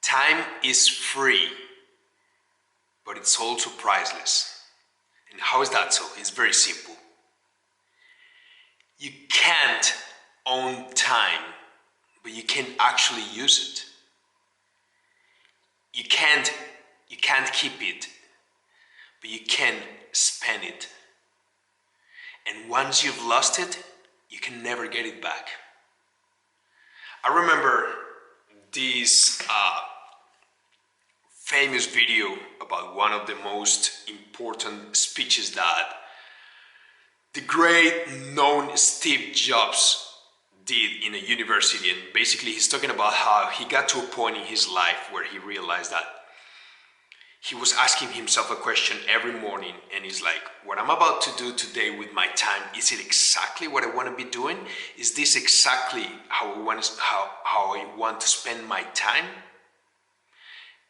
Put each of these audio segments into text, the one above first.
Time is free, but it's also priceless. And how is that so? It's very simple. You can't own time, but you can actually use it. You can't keep it, but you can spend it. And once you've lost it, you can never get it back. I remember this famous video about one of the most important speeches that the great known Steve Jobs did in a university. And basically he's talking about how he got to a point in his life where he realized that he was asking himself a question every morning, and he's like, what I'm about to do today with my time, is it exactly what I want to be doing? Is this exactly how I want to spend my time?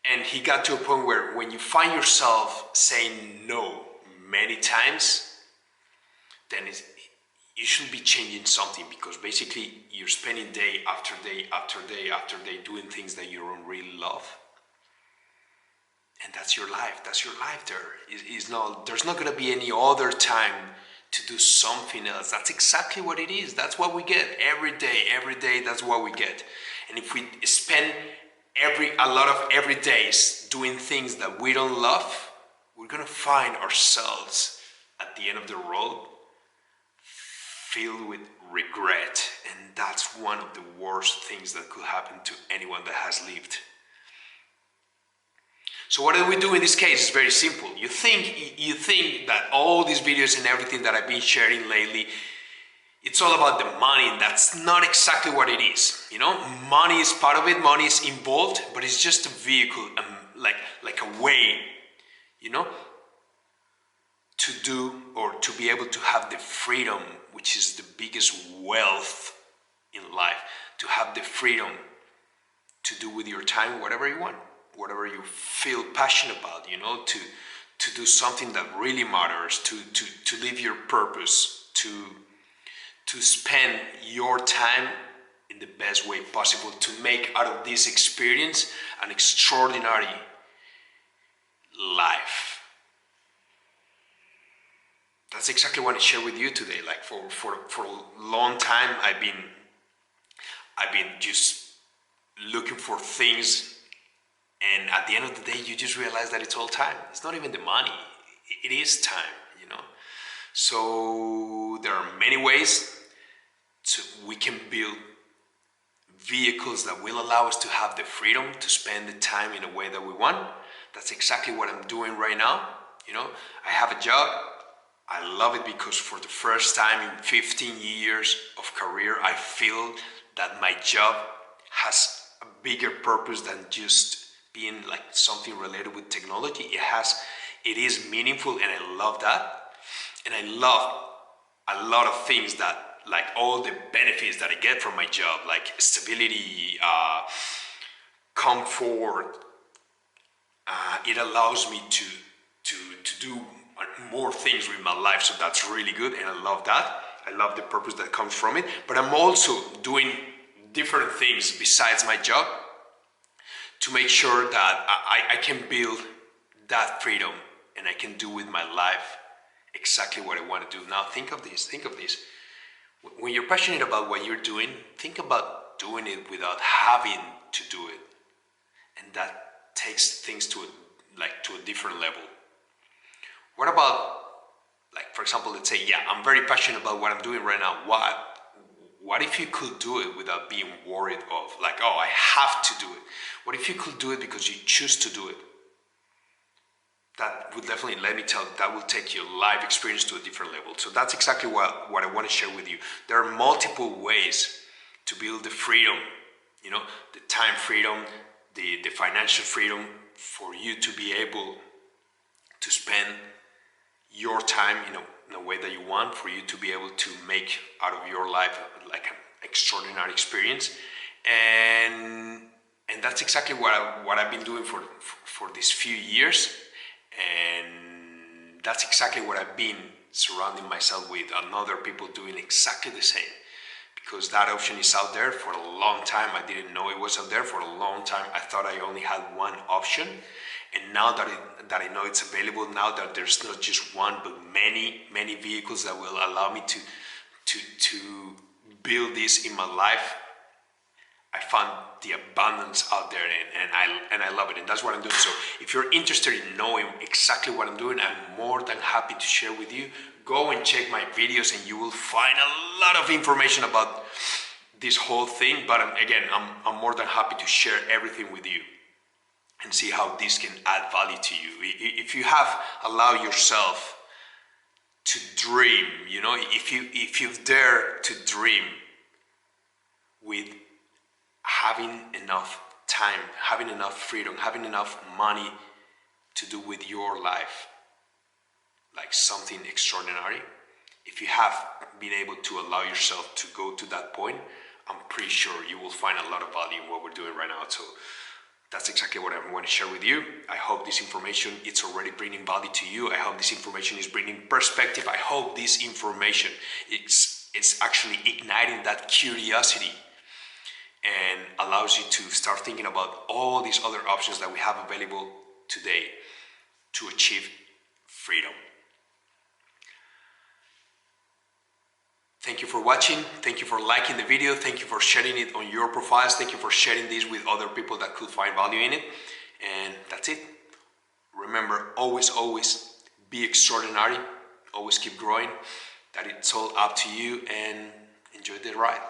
And he got to a point where when you find yourself saying no many times, then you should be changing something, because basically you're spending day after day after day after day doing things that you don't really love. And that's your life. That's your life there. There's not going to be any other time to do something else. That's exactly what it is. That's what we get every day, that's what we get. And if we spend a lot of every days doing things that we don't love, we're going to find ourselves at the end of the road filled with regret. And that's one of the worst things that could happen to anyone that has lived. So what do we do in this case? It's very simple. You think that all these videos and everything that I've been sharing lately, it's all about the money. That's not exactly what it is. Money is part of it, money is involved, but it's just a vehicle, like a way, to do or to be able to have the freedom, which is the biggest wealth in life, to have the freedom to do with your time whatever you want. Whatever you feel passionate about, to do something that really matters, to live your purpose, to spend your time in the best way possible, to make out of this experience an extraordinary life. That's exactly what I share with you today. Like for a long time, I've been just looking for things. And at the end of the day, you just realize that it's all time. It's not even the money. It is time, So there are many ways we can build vehicles that will allow us to have the freedom to spend the time in a way that we want. That's exactly what I'm doing right now. I have a job. I love it because for the first time in 15 years of career, I feel that my job has a bigger purpose than just being like something related with technology. It is meaningful, and I love that. And I love a lot of things that, like all the benefits that I get from my job, like stability, comfort. It allows me to do more things with my life, so that's really good, and I love that. I love the purpose that comes from it. But I'm also doing different things besides my job to make sure that I can build that freedom, and I can do with my life exactly what I want to do. Now think of this. When you're passionate about what you're doing, think about doing it without having to do it. And that takes things to a different level. What about, like, for example, let's say, I'm very passionate about what I'm doing right now. What if you could do it without being worried of, like, oh, I have to do it? What if you could do it because you choose to do it? That would definitely, let me tell you, that will take your life experience to a different level. So that's exactly what I want to share with you. There are multiple ways to build the freedom, the time freedom, the financial freedom, for you to be able to spend your time in a way that you want, for you to be able to make out of your life like an extraordinary experience. And that's exactly what I've been doing for these few years. And that's exactly what I've been surrounding myself with, and other people doing exactly the same. because that option is out there for a long time. I didn't know it was out there for a long time. I thought I only had one option, and now that I know it's available, now that there's not just one but many vehicles that will allow me to build this in my life, I found the abundance out there, and I love it, and that's what I'm doing. So if you're interested in knowing exactly what I'm doing, I'm more than happy to share with you. Go and check my videos and you will find a lot of information about this whole thing. But again, I'm more than happy to share everything with you and see how this can add value to you. If you have allowed yourself to dream, you know, if you dare to dream with having enough time, having enough freedom, having enough money to do with your life, like something extraordinary, if you have been able to allow yourself to go to that point, I'm pretty sure you will find a lot of value in what we're doing right now. So that's exactly what I want to share with you. I hope this information, it's already bringing value to you. I hope this information is bringing perspective. I hope this information, it's actually igniting that curiosity and allows you to start thinking about all these other options that we have available today to achieve freedom. Thank you for watching. Thank you for liking the video. Thank you for sharing it on your profiles. Thank you for sharing this with other people that could find value in it. And that's it. Remember, always be extraordinary. Always keep growing. That it's all up to you, and enjoy the ride.